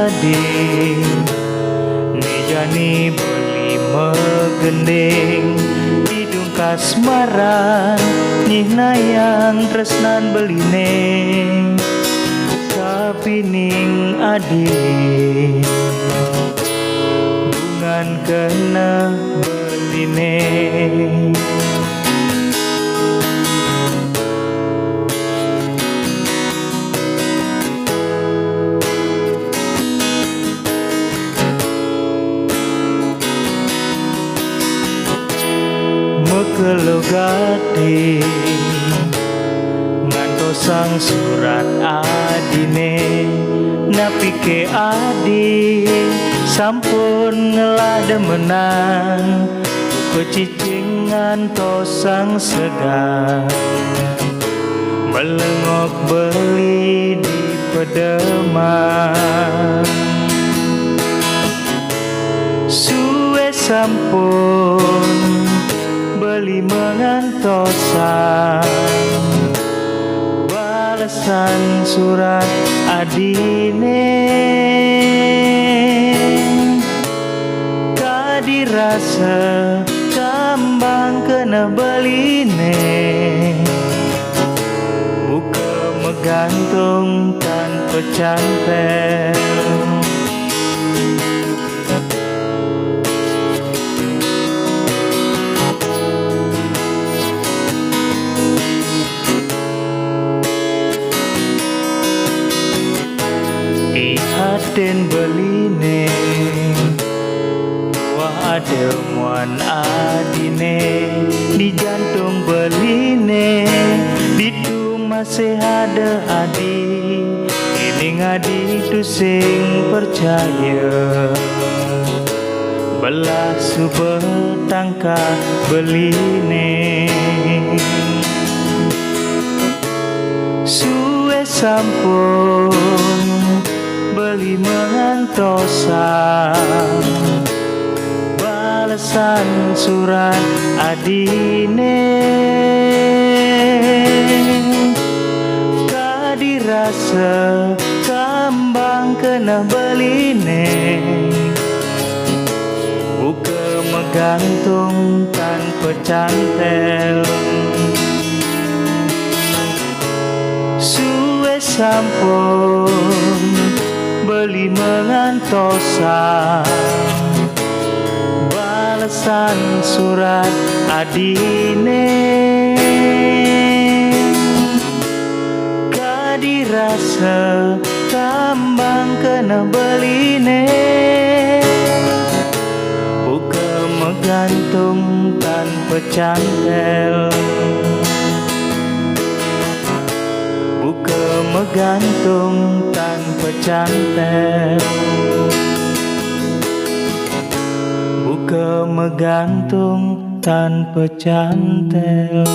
adi Nijani beli megending hidung kasmaran nyihnayang tresnan beline kapining adi bungan kena beline mekelogati ngantosang surat adine napike adi sampun ngelah demenan kecicing ngantosang segan melengok beli di pedeman suwe sampun beli mengantosan balasan surat adine kadirasa kambang kena beline buka megantung tanpa cantel Ihaten beline wah ada muan adine di jantung beline ditu masih ada adi ini ngadi tu sing percaya belah subah tangka beline suwe sampun beli mengantosan balasan surat adine kadirasa kambang kena beline buka megantung tanpa cantel suwe sampun beli mengantosan balasan surat adine kadirasa kambang kena beline buka megantung tanpa cantel buka megantung tanpa cantel buka megantung tanpa cantel